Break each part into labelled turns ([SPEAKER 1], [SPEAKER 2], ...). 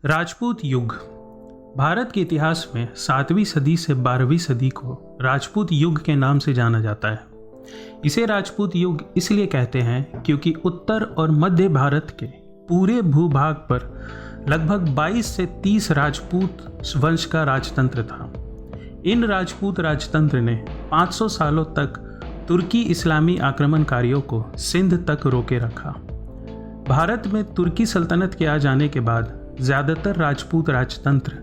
[SPEAKER 1] राजपूत युग भारत के इतिहास में 7वीं सदी से 12वीं सदी को राजपूत युग के नाम से जाना जाता है। इसे राजपूत युग इसलिए कहते हैं क्योंकि उत्तर और मध्य भारत के पूरे भूभाग पर लगभग 22 से 30 राजपूत वंश का राजतंत्र था। इन राजपूत राजतंत्र ने 500 सालों तक तुर्की इस्लामी आक्रमणकारियों को सिंध तक रोके रखा। भारत में तुर्की सल्तनत के आ जाने के बाद ज़्यादातर राजपूत राजतंत्र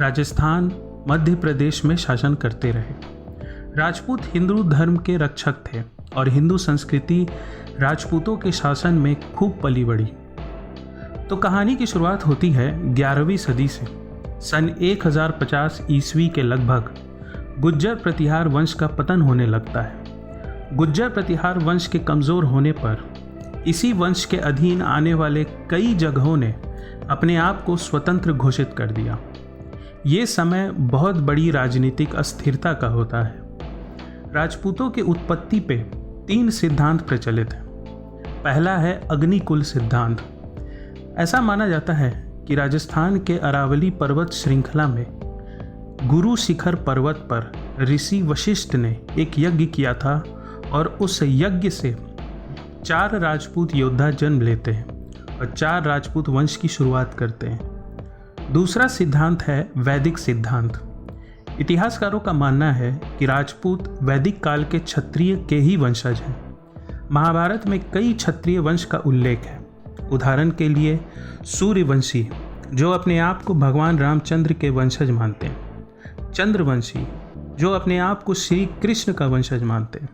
[SPEAKER 1] राजस्थान, मध्य प्रदेश में शासन करते रहे। राजपूत हिंदू धर्म के रक्षक थे और हिंदू संस्कृति राजपूतों के शासन में खूब पली बढ़ी। तो कहानी की शुरुआत होती है 11वीं सदी से। सन 1050 ईस्वी के लगभग गुज्जर प्रतिहार वंश का पतन होने लगता है। गुज्जर प्रतिहार वंश के कमज़ोर होने पर इसी वंश के अधीन आने वाले कई जगहों ने अपने आप को स्वतंत्र घोषित कर दिया। ये समय बहुत बड़ी राजनीतिक अस्थिरता का होता है। राजपूतों की उत्पत्ति पे 3 सिद्धांत प्रचलित हैं। पहला है अग्निकुल सिद्धांत। ऐसा माना जाता है कि राजस्थान के अरावली पर्वत श्रृंखला में गुरु शिखर पर्वत पर ऋषि वशिष्ठ ने एक यज्ञ किया था और उस यज्ञ से 4 राजपूत योद्धा जन्म लेते हैं और 4 राजपूत वंश की शुरुआत करते हैं। दूसरा सिद्धांत है वैदिक सिद्धांत। इतिहासकारों का मानना है कि राजपूत वैदिक काल के क्षत्रिय के ही वंशज हैं। महाभारत में कई क्षत्रिय वंश का उल्लेख है। उदाहरण के लिए सूर्यवंशी, जो अपने आप को भगवान रामचंद्र के वंशज मानते हैं। चंद्रवंशी, जो अपने आप को श्री कृष्ण का वंशज मानते हैं।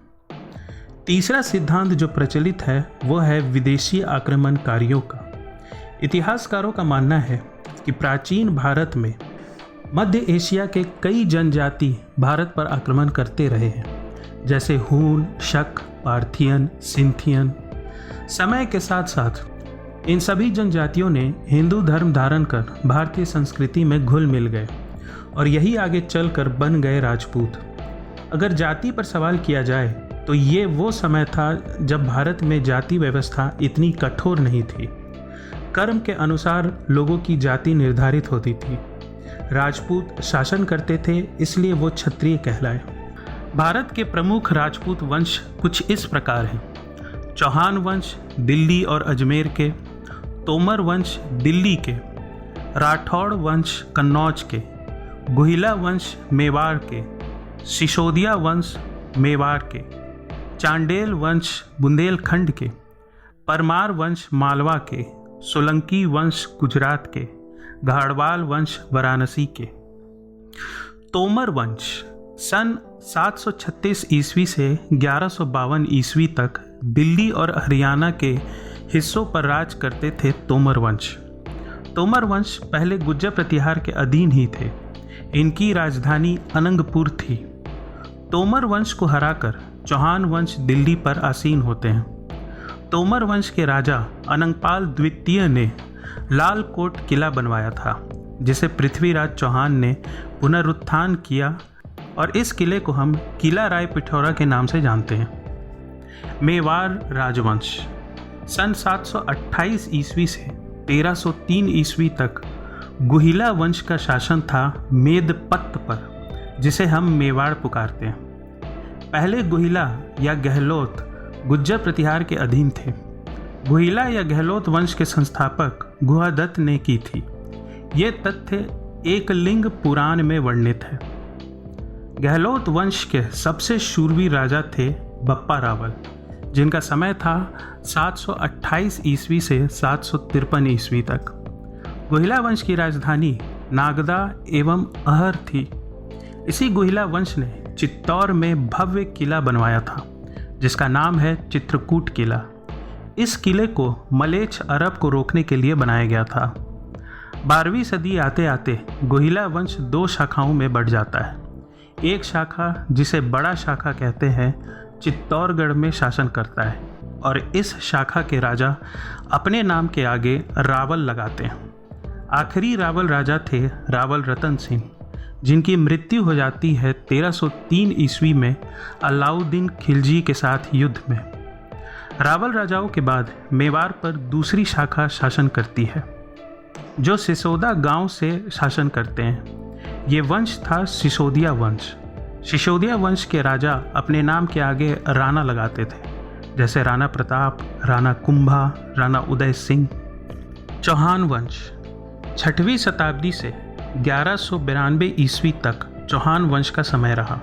[SPEAKER 1] तीसरा सिद्धांत जो प्रचलित है वो है विदेशी आक्रमणकारियों का। इतिहासकारों का मानना है कि प्राचीन भारत में मध्य एशिया के कई जनजाति भारत पर आक्रमण करते रहे हैं, जैसे हून, शक, पार्थियन, सिंथियन। समय के साथ साथ इन सभी जनजातियों ने हिंदू धर्म धारण कर भारतीय संस्कृति में घुल मिल गए और यही आगे चलकर बन गए राजपूत। अगर जाति पर सवाल किया जाए तो ये वो समय था जब भारत में जाति व्यवस्था इतनी कठोर नहीं थी। कर्म के अनुसार लोगों की जाति निर्धारित होती थी। राजपूत शासन करते थे, इसलिए वो क्षत्रिय कहलाए। भारत के प्रमुख राजपूत वंश कुछ इस प्रकार हैं। चौहान वंश दिल्ली और अजमेर के, तोमर वंश दिल्ली के, राठौड़ वंश कन्नौज के, गुहिला वंश मेवाड़ के, सिसोदिया वंश मेवाड़ के, चांडेल वंश बुंदेलखंड के, परमार वंश मालवा के, सोलंकी वंश गुजरात के, गाढ़वाल वंश वाराणसी के। तोमर वंश सन 736 ईस्वी से 1152 ईस्वी तक दिल्ली और हरियाणा के हिस्सों पर राज करते थे। तोमर वंश पहले गुज्जर प्रतिहार के अधीन ही थे। इनकी राजधानी अनंगपुर थी। तोमर वंश को हराकर चौहान वंश दिल्ली पर आसीन होते हैं। तोमर वंश के राजा अनंगपाल द्वितीय ने लाल कोट किला बनवाया था, जिसे पृथ्वीराज चौहान ने पुनरुत्थान किया और इस किले को हम किला राय पिथौरा के नाम से जानते हैं। मेवाड़ राजवंश सन 728 ईस्वी से 1303 ईस्वी तक गुहिला वंश का शासन था मेदपत्त पर, जिसे हम मेवाड़ पुकारते हैं। पहले गुहिला या गहलोत गुज्जर प्रतिहार के अधीन थे। गुहिला या गहलोत वंश के संस्थापक गुहादत्त ने की थी। ये तथ्य एकलिंग पुराण में वर्णित है। गहलोत वंश के सबसे शूरवीर राजा थे बप्पा रावल, जिनका समय था 728 ईस्वी से 753 ईस्वी तक। गुहिला वंश की राजधानी नागदा एवं अहर थी। इसी गुहिला वंश ने चित्तौड़ में भव्य किला बनवाया था, जिसका नाम है चित्रकूट किला। इस किले को मलेच्छ अरब को रोकने के लिए बनाया गया था। 12वीं सदी आते आते गुहिला वंश 2 शाखाओं में बढ़ जाता है। एक शाखा, जिसे बड़ा शाखा कहते हैं, चित्तौड़गढ़ में शासन करता है और इस शाखा के राजा अपने नाम के आगे रावल लगाते हैं। आखिरी रावल राजा थे रावल रतन सिंह, जिनकी मृत्यु हो जाती है 1303 ईस्वी में अलाउद्दीन खिलजी के साथ युद्ध में। रावल राजाओं के बाद मेवाड़ पर दूसरी शाखा शासन करती है। जो सिसोदा गांव से शासन करते हैं। ये वंश था सिसोदिया वंश। सिसोदिया वंश के राजा अपने नाम के आगे राणा लगाते थे, जैसे राणा प्रताप, राणा कुंभा, राणा उदय सिंह। चौहान वंश 6वीं शताब्दी से 1192 ईस्वी तक चौहान वंश का समय रहा।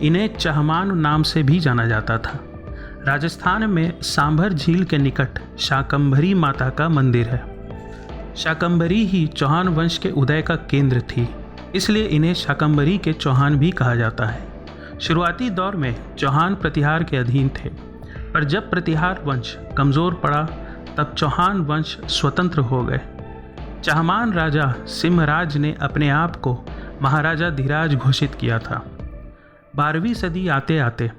[SPEAKER 1] इन्हें चहमान नाम से भी जाना जाता था। राजस्थान में सांभर झील के निकट शाकंभरी माता का मंदिर है। शाकंभरी ही चौहान वंश के उदय का केंद्र थी, इसलिए इन्हें शाकंभरी के चौहान भी कहा जाता है। शुरुआती दौर में चौहान प्रतिहार के अधीन थे, पर जब प्रतिहार वंश कमज़ोर पड़ा तब चौहान वंश स्वतंत्र हो गए। चहमान राजा सिंहराज ने अपने आप को महाराजा धीराज घोषित किया था। 12वीं सदी आते आते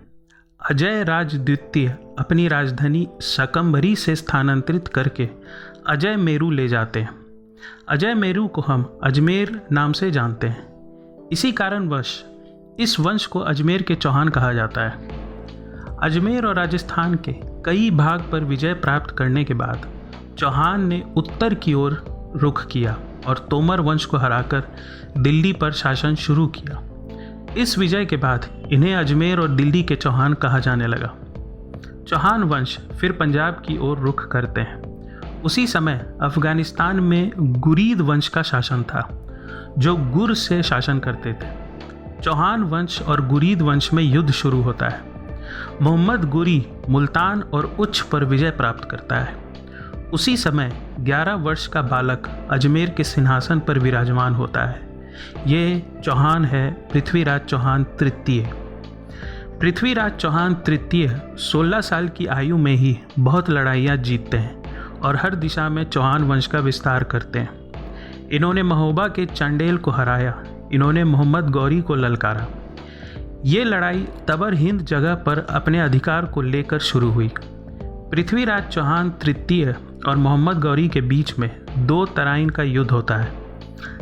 [SPEAKER 1] अजय राज द्वितीय अपनी राजधानी शाकंभरी से स्थानांतरित करके अजय मेरू ले जाते हैं। अजय मेरू को हम अजमेर नाम से जानते हैं। इसी कारणवश इस वंश को अजमेर के चौहान कहा जाता है। अजमेर और राजस्थान के कई भाग पर विजय प्राप्त करने के बाद चौहान ने उत्तर की ओर रुख किया और तोमर वंश को हराकर दिल्ली पर शासन शुरू किया। इस विजय के बाद इन्हें अजमेर और दिल्ली के चौहान कहा जाने लगा। चौहान वंश फिर पंजाब की ओर रुख करते हैं। उसी समय अफगानिस्तान में गुरीद वंश का शासन था, जो गुर से शासन करते थे। चौहान वंश और गुरीद वंश में युद्ध शुरू होता है। मोहम्मद गुरी मुल्तान और उच्च पर विजय प्राप्त करता है। उसी समय 11 वर्ष का बालक अजमेर के सिंहासन पर विराजमान होता है। ये चौहान है पृथ्वीराज चौहान तृतीय। पृथ्वीराज चौहान तृतीय 16 साल की आयु में ही बहुत लड़ाइयाँ जीतते हैं और हर दिशा में चौहान वंश का विस्तार करते हैं। इन्होंने महोबा के चांडेल को हराया। इन्होंने मोहम्मद गौरी को ललकारा। ये लड़ाई तबर हिंद जगह पर अपने अधिकार को लेकर शुरू हुई। पृथ्वीराज चौहान तृतीय और मोहम्मद गौरी के बीच में 2 तराइन का युद्ध होता है।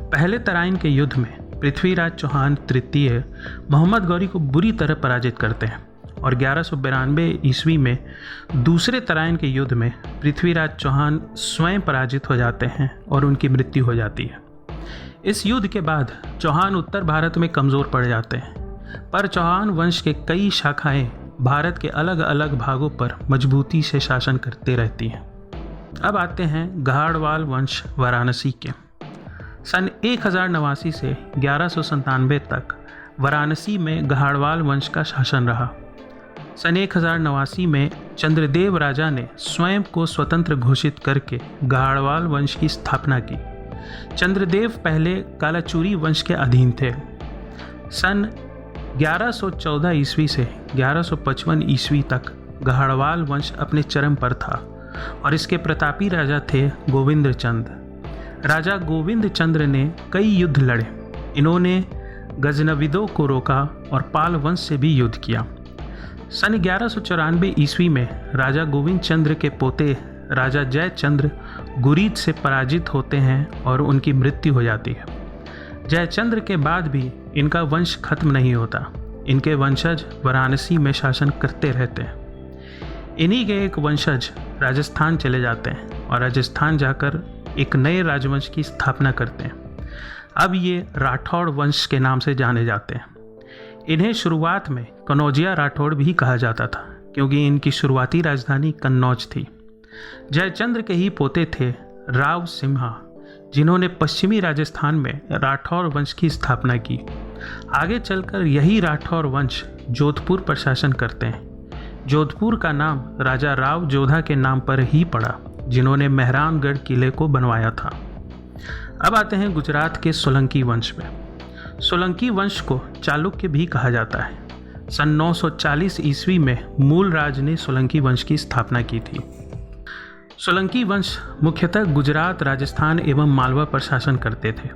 [SPEAKER 1] पहले तराइन के युद्ध में पृथ्वीराज चौहान तृतीय मोहम्मद गौरी को बुरी तरह पराजित करते हैं और 1192 ईस्वी में दूसरे तराइन के युद्ध में पृथ्वीराज चौहान स्वयं पराजित हो जाते हैं और उनकी मृत्यु हो जाती है। इस युद्ध के बाद चौहान उत्तर भारत में कमज़ोर पड़ जाते हैं, पर चौहान वंश के कई शाखाएं भारत के अलग अलग भागों पर मजबूती से शासन करते रहती हैं। अब आते हैं गहाड़वाल वंश वाराणसी के। सन 1089 से 1197 तक वाराणसी में गहाड़वाल वंश का शासन रहा। सन 1089 में चंद्रदेव राजा ने स्वयं को स्वतंत्र घोषित करके गहाड़वाल वंश की स्थापना की। चंद्रदेव पहले कालाचूरी वंश के अधीन थे। सन 1114 ईस्वी से 1155 ईस्वी तक गहाड़वाल वंश अपने चरम पर था और इसके प्रतापी राजा थे गोविंद चंद। राजा गोविंद चंद्र ने कई युद्ध लड़े। इन्होंने गजनविदों को रोका और पाल वंश से भी युद्ध किया। सन 1194 ईस्वी में राजा गोविंद चंद्र के पोते राजा जयचंद्र गुरीद से पराजित होते हैं और उनकी मृत्यु हो जाती है। जयचंद्र के बाद भी इनका वंश खत्म नहीं होता। इनके वंशज वाराणसी में शासन करते रहते हैं। इन्हीं के एक वंशज राजस्थान चले जाते हैं और राजस्थान जाकर एक नए राजवंश की स्थापना करते हैं। अब ये राठौड़ वंश के नाम से जाने जाते हैं। इन्हें शुरुआत में कनौजिया राठौड़ भी कहा जाता था, क्योंकि इनकी शुरुआती राजधानी कन्नौज थी। जयचंद्र के ही पोते थे राव सिम्हा, जिन्होंने पश्चिमी राजस्थान में राठौर वंश की स्थापना की। आगे चलकर यही राठौर वंश जोधपुर पर शासन करते हैं। जोधपुर का नाम राजा राव जोधा के नाम पर ही पड़ा, जिन्होंने मेहरानगढ़ किले को बनवाया था। अब आते हैं गुजरात के सोलंकी वंश में। सोलंकी वंश को चालुक्य भी कहा जाता है। सन 940 ईस्वी में मूलराज ने सोलंकी वंश की स्थापना की थी। सोलंकी वंश मुख्यतः गुजरात, राजस्थान एवं मालवा पर शासन करते थे।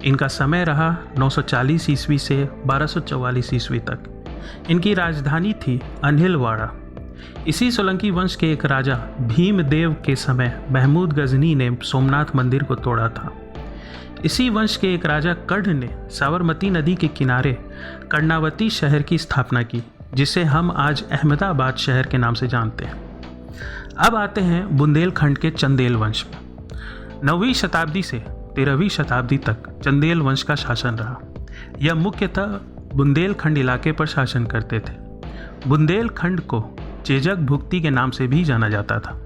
[SPEAKER 1] इनका समय रहा 940 ईस्वी से 1244 ईस्वी तक। इनकी राजधानी थी अनिलवाड़ा। इसी सोलंकी वंश के एक राजा भीमदेव के समय महमूद गजनी ने सोमनाथ मंदिर को तोड़ा था। इसी वंश के एक राजा कर्ण ने साबरमती नदी के किनारे कर्णावती शहर की स्थापना की, जिसे हम आज अहमदाबाद शहर के नाम से जानते हैं। अब आते हैं बुंदेलखंड के चंदेल वंश में। 9वीं शताब्दी से 13वीं शताब्दी तक चंदेल वंश का शासन रहा। यह मुख्यतः बुंदेलखंड इलाके पर शासन करते थे। बुंदेलखंड को चेजक भुक्ति के नाम से भी जाना जाता था।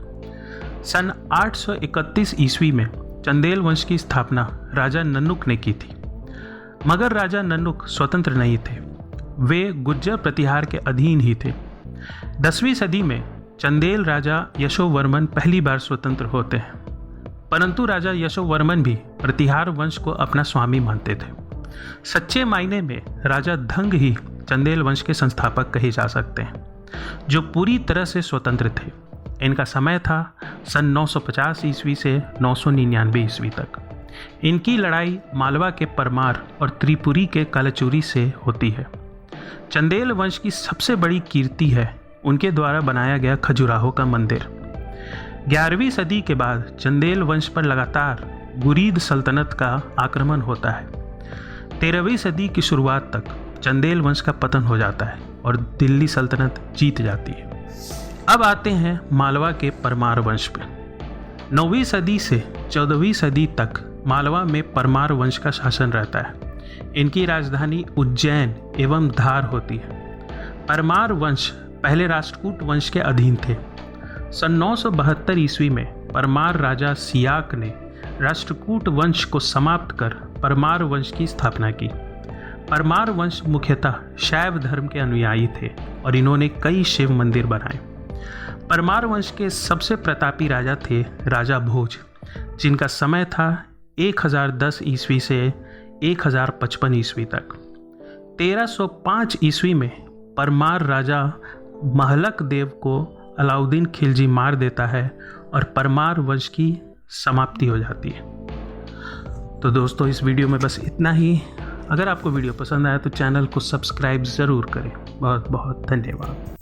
[SPEAKER 1] सन 831 ईस्वी में चंदेल वंश की स्थापना राजा नन्नुक ने की थी, मगर राजा नन्नुक स्वतंत्र नहीं थे, वे गुर्जर प्रतिहार के अधीन ही थे। 10वीं सदी में चंदेल राजा यशोवर्मन पहली बार स्वतंत्र होते हैं, परंतु राजा यशोवर्मन भी प्रतिहार वंश को अपना स्वामी मानते थे। सच्चे मायने में राजा धंग ही चंदेल वंश के संस्थापक कहे जा सकते हैं, जो पूरी तरह से स्वतंत्र थे। इनका समय था सन 950 ईस्वी से 999 ईस्वी तक। इनकी लड़ाई मालवा के परमार और त्रिपुरी के कलचुरी से होती है। चंदेल वंश की सबसे बड़ी कीर्ति है उनके द्वारा बनाया गया खजुराहो का मंदिर। 11वीं सदी के बाद चंदेल वंश पर लगातार गुरीद सल्तनत का आक्रमण होता है। 13वीं सदी की शुरुआत तक चंदेल वंश का पतन हो जाता है और दिल्ली सल्तनत जीत जाती है। अब आते हैं मालवा के परमार वंश पे। 9वीं सदी से 14वीं सदी तक मालवा में परमार वंश का शासन रहता है। इनकी राजधानी उज्जैन एवं धार होती है। परमार वंश पहले राष्ट्रकूट वंश के अधीन थे। सन 972 ईस्वी में परमार राजा सियाक ने राष्ट्रकूट वंश को समाप्त कर परमार वंश की स्थापना की। परमार वंश मुख्यतः शैव धर्म के अनुयायी थे और इन्होंने कई शिव मंदिर बनाए। परमार वंश के सबसे प्रतापी राजा थे राजा भोज, जिनका समय था 1010 ईस्वी से 1055 ईस्वी तक। 1305 ईस्वी में परमार राजा महलक देव को अलाउद्दीन खिलजी मार देता है और परमार वंश की समाप्ति हो जाती है। तो दोस्तों, इस वीडियो में बस इतना ही। अगर आपको वीडियो पसंद आया तो चैनल को सब्सक्राइब ज़रूर करें। बहुत बहुत धन्यवाद।